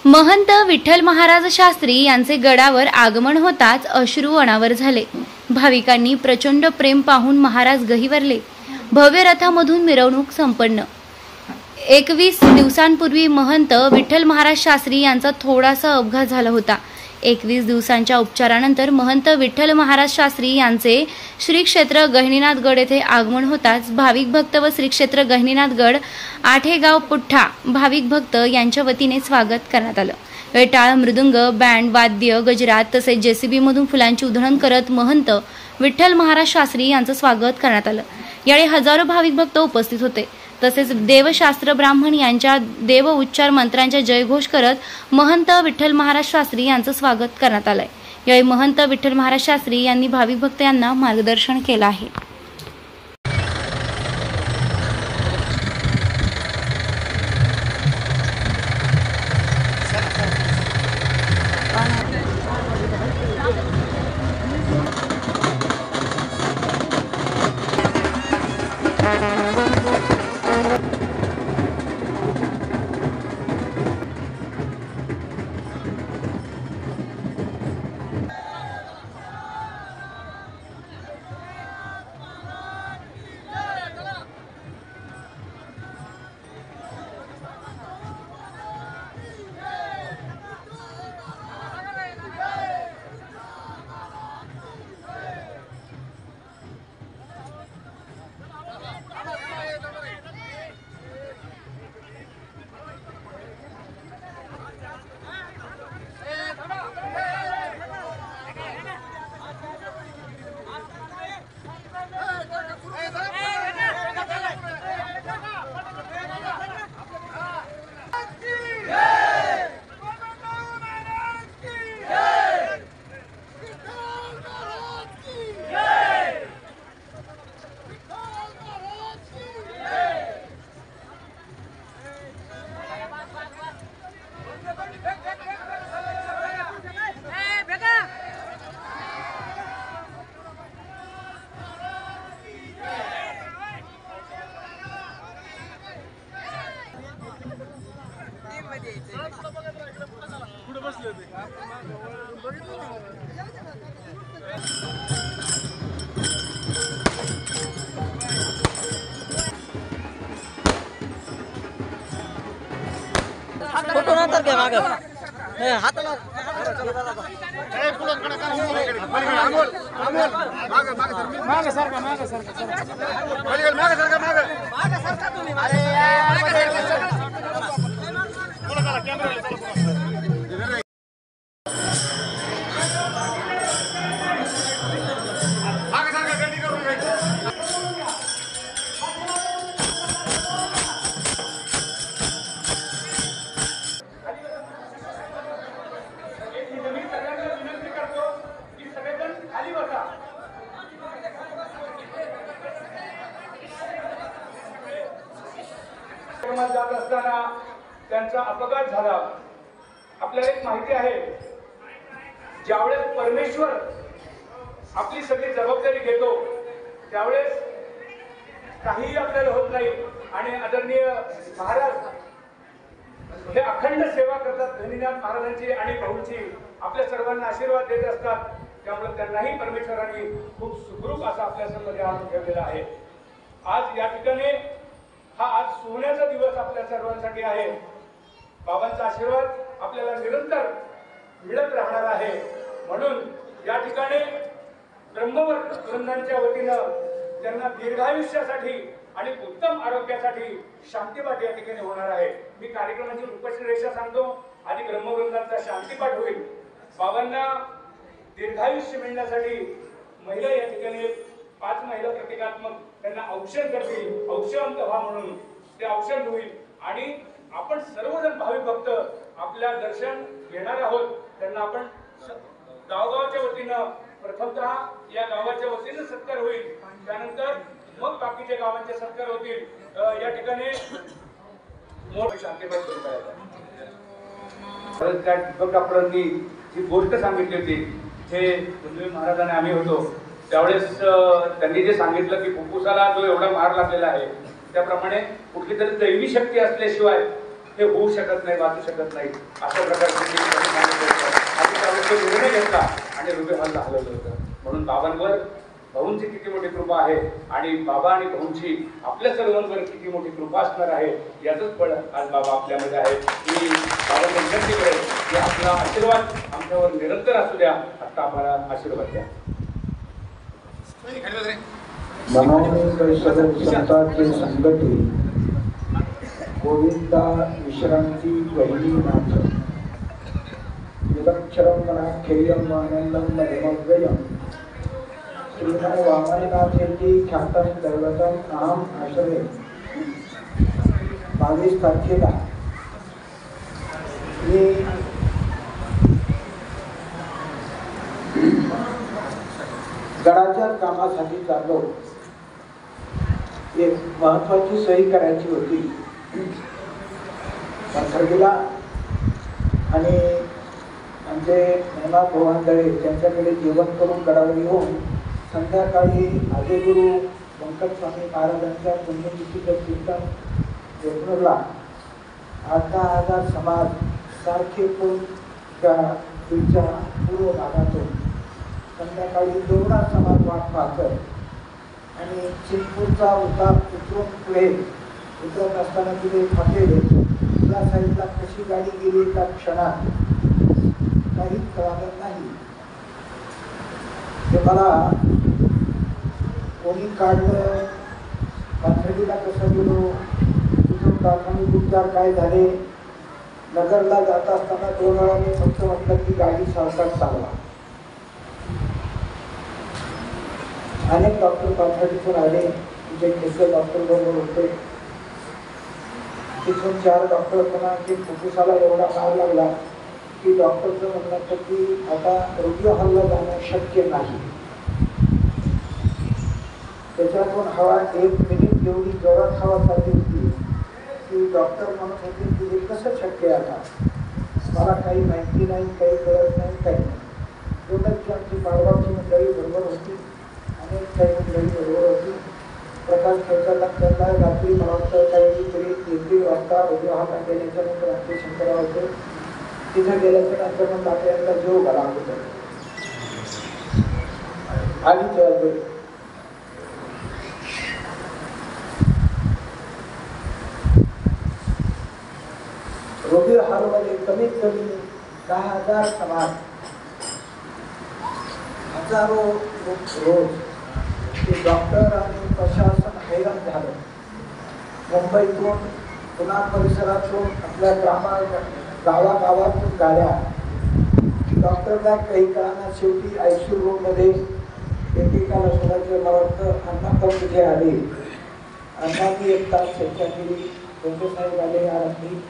महंत विठ्ठल महाराज शास्त्री यांचे गडावर आगमन होताच अश्रू अनावर झाले। भाविकांनी प्रचंड प्रेम पाहून महाराज गहिवरले। भव्य रथामधून मिरवणूक संपन्न। 21 दिवसांपूर्वी महंत विठ्ठल महाराज शास्त्री यांचा थोडासा अपघात झाला होता। 21 दिवसांच्या उपचारानंतर महंत विठ्ठल महाराज शास्त्री यांचे श्री क्षेत्र गहिनीनाथ गड येथे आगमन होताच भाविक भक्त व श्री क्षेत्र गहिनीनाथ गड आठेगाव पुठ्ठा भाविक भक्त यांच्या वतीने स्वागत करण्यात आलं। टाळ, मृदुंग, बँड, वाद्य, गजरात तसेच जेसीबी मधून फुलांची उधळण करत महंत विठ्ठल महाराज शास्त्री यांचं स्वागत करण्यात आलं। यावेळी हजारो भाविक भक्त उपस्थित होते। तसेच देवशास्त्र ब्राह्मण यांच्या देव उच्चार मंत्रांचा जयघोष करत महंत विठ्ठल महाराज शास्त्री यांचं स्वागत करण्यात आलंय। यावेळी महंत विठ्ठल महाराज शास्त्री यांनी भाविक भक्त यांना मार्गदर्शन केलं आहे। जात असताना त्यांचा अपघात झाला। आपल्याला एक माहिती आहे, ज्यावेळेस परमेश्वर आपली सगळी जबाबदारी घेतो त्यावेळेस काहीही आपल्याला होत नाही आणि आदरणीय महाराज हे अखंड सेवा करतात गहिनीनाथ महाराजांची आणि भाऊंची, आपल्या सर्वांना आशीर्वाद देत असतात। त्यामुळे त्यांनाही परमेश्वरांनी खूप सुखरूप असा आपल्या समोर आणून ठेवलेला आहे। आज या ठिकाणी हा आज सोन्याचा दिवस आपल्या सर्वांसाठी आहे। बाबांचा आशीर्वाद आपल्याला निरंतर मिळत राहणार आहे। म्हणून या ठिकाणी ब्रह्मवृंदांच्या वतीनं त्यांना दीर्घायुष्यासाठी आणि उत्तम आरोग्यासाठी शांतीपाठ या ठिकाणी होणार आहे। मी कार्यक्रमाची रूपरेषा सांगतो। आधी ब्रह्मवृंदांचा शांतीपाठ होईल। बाबांना दीर्घायुष्य मिळण्यासाठी महिला या ठिकाणी 5 महिला प्रतिकात्मक त्यांना औषध करतील, औषध व्हा म्हणून ते औषध होईल आणि आपण सर्वजण भाविक भक्त आपल्या दर्शन घेणार आहोत। त्यांना आपण गावगावच्या वतीनं प्रथमतः या गावाच्या वतीनं सत्कार होईल, त्यानंतर मग बाकीच्या गावांचे सत्कार होतील। या ठिकाणी शांतीपाठ सुरू करायचा। डॉक्टरांनी जी गोष्ट सांगितली होती हे महाराजांनी आम्ही होतो त्यावेळेस त्यांनी जे सांगितलं की फुफ्फुसाला जो एवढा मार लागलेला आहे त्याप्रमाणे कुठली तरी दैवी शक्ती असल्याशिवाय हे होऊ शकत नाही, वाचू शकत नाही. अशा प्रकारचे निर्णय घेतला आणि रुबी हॉलला हलवलं होतं. म्हणून बाबांवर भाऊंची किती मोठी कृपा आहे आणि बाबा आणि भाऊंची आपल्या सर्वांवर किती मोठी कृपा असणार आहे याचंच फळ आज बाबा आपल्यामध्ये आहे. मी बाबांना विनंती करेन की आपला आशीर्वाद आमच्यावर निरंतर असू द्या. आता आम्हाला आशीर्वाद द्या. संतांचे संगती गोविंदा विश्रांती वैली नाथ निरक्षरम मनाख्येयम आनंदम मधमव्ययम श्रीमान वामननाथेची ख्यातम दैवतम नाम आश्रय. 22 तारखेला मी गडाच्या कामासाठी चाललो. एक महत्वाची सही करायची होती पाथर्डीला आणि आमचे मेहनाथ भवांदळे त्यांच्याकडे जेवण करून गडावर येऊन संध्याकाळी आदिगुरु व्यंकटस्वामी महाराजांच्या पुण्यतिथीचं कीर्तन देवपूरला 8,000 समाज सारखे करून त्या बीडच्या पूर्व भागातून संध्याकाळी दोघा समाज वाट पाहतात आणि चिंचपूरचा उतार उतरून पुढे उतरत असताना तिथे हॉटेल त्या साईडला कशी गाडी गेली त्या क्षणात काहीच कळालं नाही. ते मला कोणी काढलं, पाथर्डीला कसं गेलो, तिथून प्राथमिक उपचार काय झाले. नगरला जात असताना 2 वेळा मी फक्त म्हटलं की गाडी सावकाश चालवा. अनेक डॉक्टर पाथर्डीतून आले, जे केसर डॉक्टर बरोबर होते. तिथून 4 डॉक्टर पुन्हा की फुफ्फुसाला एवढा मार लागला की डॉक्टरचं म्हणणं होतं की आता रुबी हॉलला जाणं शक्य नाही. त्याच्यातून हवा 1 मिनिट एवढी जोरात हवा चालली होती की डॉक्टर म्हणत होते की हे कसं शक्य आहे. आता मला काही माहिती नाही, काही कळत नाही, काही नाही. एवढंच की आमची बाळगावची मंडळी बरोबर होती, अनेक काही मंडळी बरोबर होती. प्रकाश खेळताना त्यांना रात्री मला वाटतं काहीतरी 1-1 वाजता रुबी हॉलला गेल्याच्यानंतर आमचे शंकरराव होते. तिथे गेल्याच्या नंतर मग आपल्याला जेव घाला होता आणि जेव्हा रुबी हॉलमध्ये कमीत कमी 10,000 समाज, हजारो रोज. ते डॉक्टर आणि प्रशासन हैराण झालं. मुंबईतून पुन्हा परिसरातून आपल्या गावागावातून गाड्या. डॉक्टरला काही काळांना शेवटी ICU रूममध्ये एकेकाला सोडायचे. मला वाटतं अण्णा पण तिथे आले. अण्णांनी 1 तास चर्चा केली. साहेब आले. आज मी